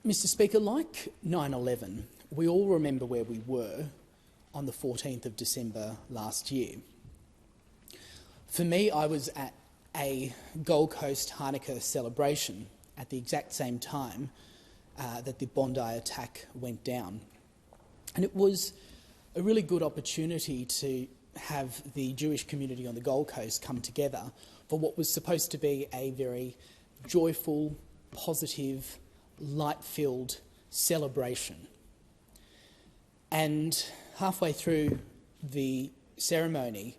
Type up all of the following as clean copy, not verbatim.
Mr Speaker, like 9/11, we all remember where we were on the 14th of December last year. For me, I was at a Gold Coast Hanukkah celebration at the exact same time that the Bondi attack went down. And it was a really good opportunity to have the Jewish community on the Gold Coast come together for what was supposed to be a very joyful, positive, light-filled celebration. And halfway through the ceremony,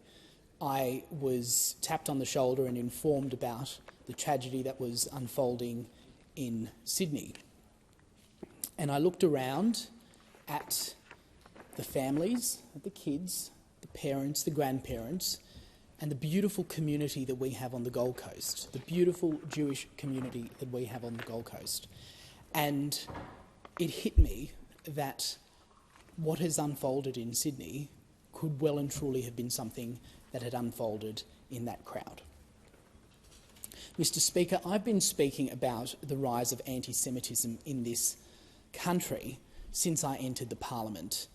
I was tapped on the shoulder and informed about the tragedy that was unfolding in Sydney. And I looked around at the families, the kids, the parents, the grandparents, and the beautiful community that we have on the Gold Coast, the beautiful Jewish community that we have on the Gold Coast. And it hit me that what has unfolded in Sydney could well and truly have been something that had unfolded in that crowd. Mr Speaker, I've been speaking about the rise of anti-Semitism in this country since I entered the Parliament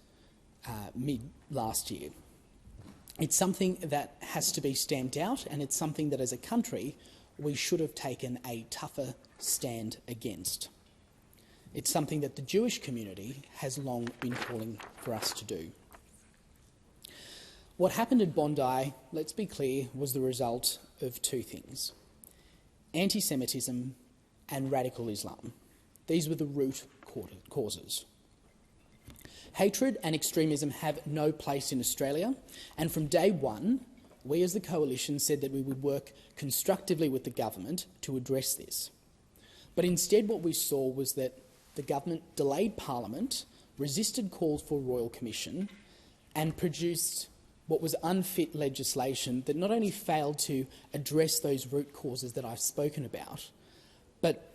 mid-last year. It's something that has to be stamped out, and it's something that as a country we should have taken a tougher stand against. It's something that the Jewish community has long been calling for us to do. What happened in Bondi, let's be clear, was the result of two things: anti-Semitism and radical Islam. These were the root causes. Hatred and extremism have no place in Australia, and from day one, we as the Coalition said that we would work constructively with the government to address this. But instead what we saw was that the government delayed Parliament, resisted calls for a Royal Commission, and produced what was unfit legislation that not only failed to address those root causes that I've spoken about, but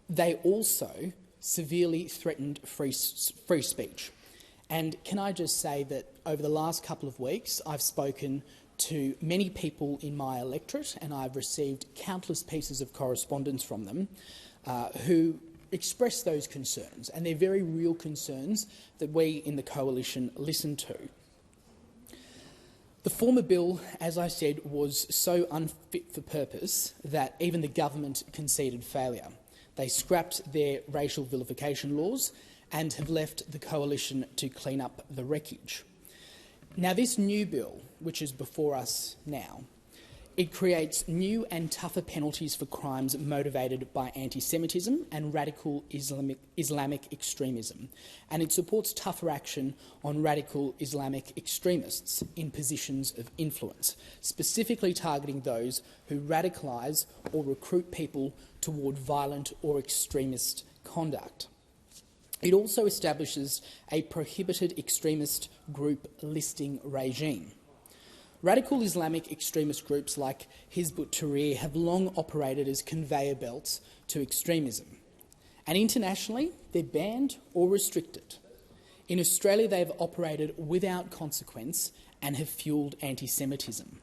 they also severely threatened free speech. And can I just say that over the last couple of weeks, I've spoken to many people in my electorate, and I've received countless pieces of correspondence from them who express those concerns, and they're very real concerns that we in the Coalition listen to. The former bill, as I said, was so unfit for purpose that even the government conceded failure. They scrapped their racial vilification laws and have left the Coalition to clean up the wreckage. Now, this new bill, which is before us now, it creates new and tougher penalties for crimes motivated by anti-Semitism and radical Islamic extremism, and it supports tougher action on radical Islamic extremists in positions of influence, specifically targeting those who radicalise or recruit people toward violent or extremist conduct. It also establishes a prohibited extremist group listing regime. Radical Islamic extremist groups like Hizb ut-Tahrir have long operated as conveyor belts to extremism. And internationally, they're banned or restricted. In Australia, they have operated without consequence and have fuelled anti-Semitism.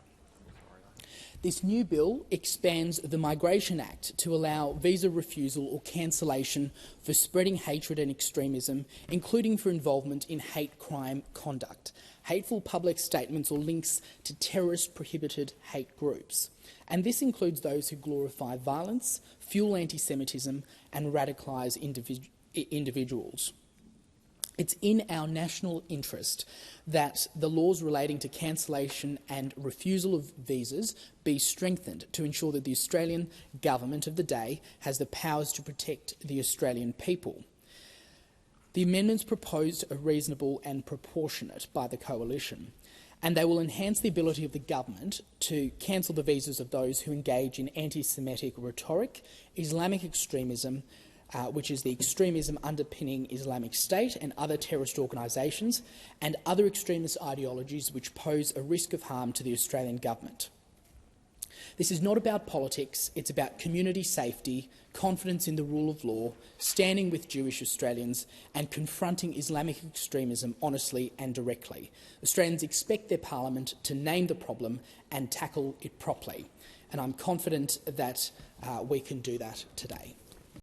This new bill expands the Migration Act to allow visa refusal or cancellation for spreading hatred and extremism, including for involvement in hate crime conduct, hateful public statements or links to terrorist prohibited hate groups. And this includes those who glorify violence, fuel anti-Semitism and radicalise individuals. It's in our national interest that the laws relating to cancellation and refusal of visas be strengthened to ensure that the Australian government of the day has the powers to protect the Australian people. The amendments proposed are reasonable and proportionate by the Coalition, and they will enhance the ability of the government to cancel the visas of those who engage in anti-Semitic rhetoric, Islamic extremism, which is the extremism underpinning Islamic State and other terrorist organisations, and other extremist ideologies which pose a risk of harm to the Australian government. This is not about politics, it's about community safety, confidence in the rule of law, standing with Jewish Australians and confronting Islamic extremism honestly and directly. Australians expect their Parliament to name the problem and tackle it properly, and I'm confident that we can do that today.